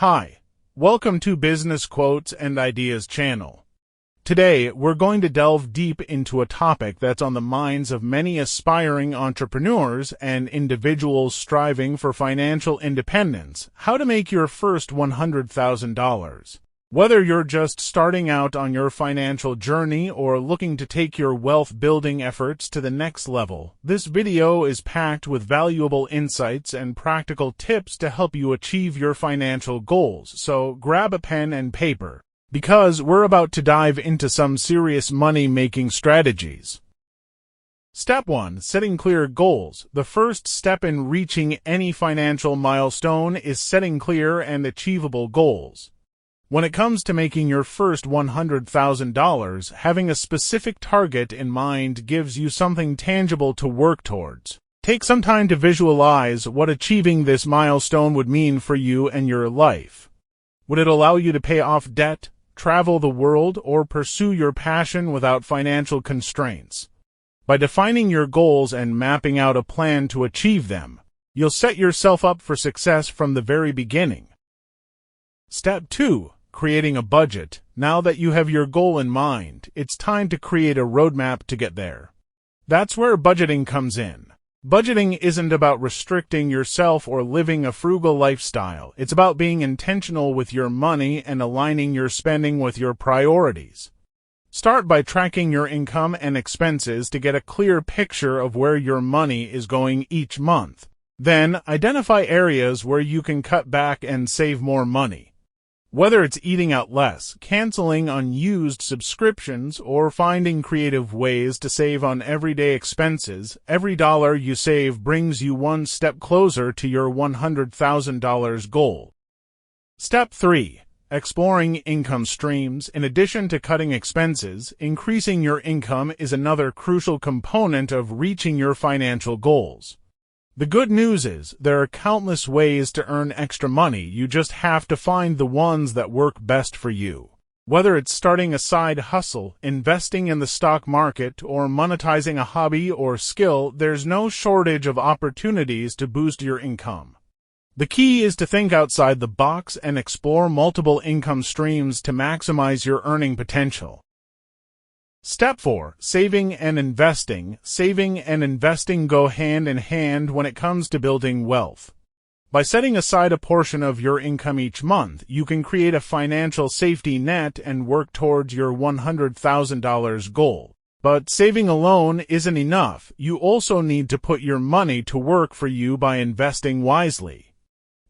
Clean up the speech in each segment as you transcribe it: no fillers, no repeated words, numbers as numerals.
Hi, welcome to Business Quotes and Ideas channel. Today, we're going to delve deep into a topic that's on the minds of many aspiring entrepreneurs and individuals striving for financial independence: how to make your first $100,000. Whether you're just starting out on your financial journey or looking to take your wealth-building efforts to the next level, this video is packed with valuable insights and practical tips to help you achieve your financial goals. So grab a pen and paper, because we're about to dive into some serious money-making strategies. Step 1. Setting clear goals. The first step in reaching any financial milestone is setting clear and achievable goals. When it comes to making your first $100,000, having a specific target in mind gives you something tangible to work towards. Take some time to visualize what achieving this milestone would mean for you and your life. Would it allow you to pay off debt, travel the world, or pursue your passion without financial constraints? By defining your goals and mapping out a plan to achieve them, you'll set yourself up for success from the very beginning. Step 2. Creating a budget. Now that you have your goal in mind, it's time to create a roadmap to get there. That's where budgeting comes in. Budgeting isn't about restricting yourself or living a frugal lifestyle. It's about being intentional with your money and aligning your spending with your priorities. Start by tracking your income and expenses to get a clear picture of where your money is going each month. Then, identify areas where you can cut back and save more money. Whether it's eating out less, canceling unused subscriptions, or finding creative ways to save on everyday expenses, every dollar you save brings you one step closer to your $100,000 goal. Step 3. Exploring income streams. In addition to cutting expenses, increasing your income is another crucial component of reaching your financial goals. The good news is, there are countless ways to earn extra money. You just have to find the ones that work best for you. Whether it's starting a side hustle, investing in the stock market, or monetizing a hobby or skill, there's no shortage of opportunities to boost your income. The key is to think outside the box and explore multiple income streams to maximize your earning potential. Step 4. Saving and investing. Saving and investing go hand in hand when it comes to building wealth. By setting aside a portion of your income each month, you can create a financial safety net and work towards your $100,000 goal. But saving alone isn't enough. You also need to put your money to work for you by investing wisely.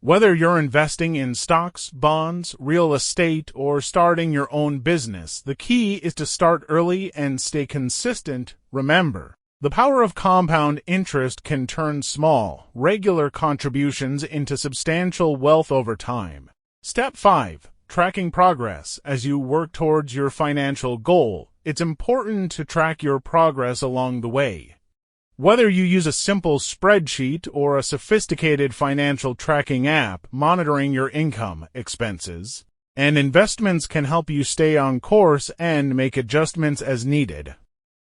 Whether you're investing in stocks, bonds, real estate, or starting your own business, the key is to start early and stay consistent. Remember, the power of compound interest can turn small, regular contributions into substantial wealth over time. Step 5. Tracking progress. As you work towards your financial goal, it's important to track your progress along the way. Whether you use a simple spreadsheet or a sophisticated financial tracking app, monitoring your income, expenses, and investments can help you stay on course and make adjustments as needed.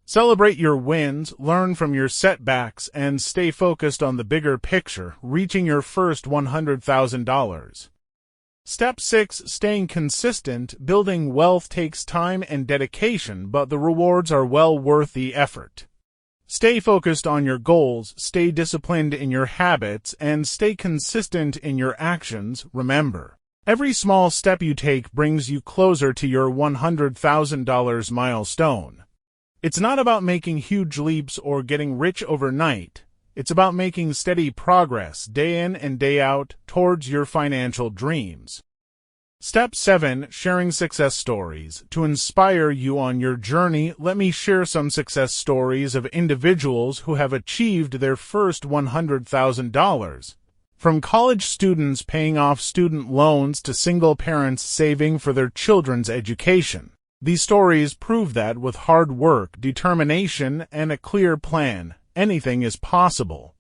Celebrate your wins, learn from your setbacks, and stay focused on the bigger picture, reaching your first $100,000. Step 6. Staying consistent. Building wealth takes time and dedication, but the rewards are well worth the effort. Stay focused on your goals, stay disciplined in your habits, and stay consistent in your actions. Remember, every small step you take brings you closer to your $100,000 milestone. It's not about making huge leaps or getting rich overnight. It's about making steady progress day in and day out towards your financial dreams. Step 7. Sharing success stories. To inspire you on your journey, let me share some success stories of individuals who have achieved their first $100,000. From college students paying off student loans to single parents saving for their children's education. These stories prove that with hard work, determination, and a clear plan, anything is possible.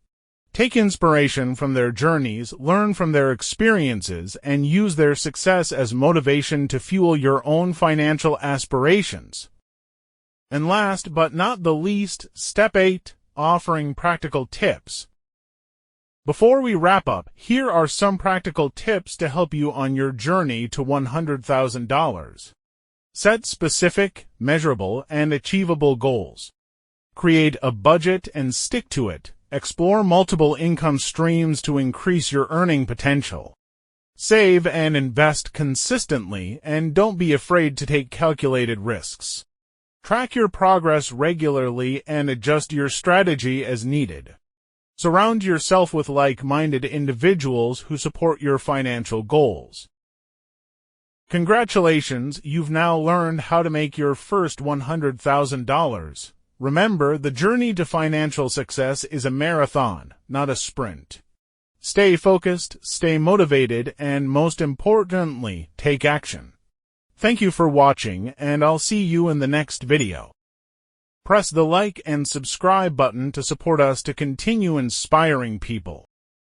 Take inspiration from their journeys, learn from their experiences, and use their success as motivation to fuel your own financial aspirations. And last but not the least, Step 8. Offering practical tips. Before we wrap up, here are some practical tips to help you on your journey to $100,000. Set specific, measurable, and achievable goals. Create a budget and stick to it. Explore multiple income streams to increase your earning potential. Save and invest consistently, and don't be afraid to take calculated risks. Track your progress regularly and adjust your strategy as needed. Surround yourself with like-minded individuals who support your financial goals. Congratulations, you've now learned how to make your first $100,000. Remember, the journey to financial success is a marathon, not a sprint. Stay focused, stay motivated, and most importantly, take action. Thank you for watching, and I'll see you in the next video. Press the like and subscribe button to support us to continue inspiring people.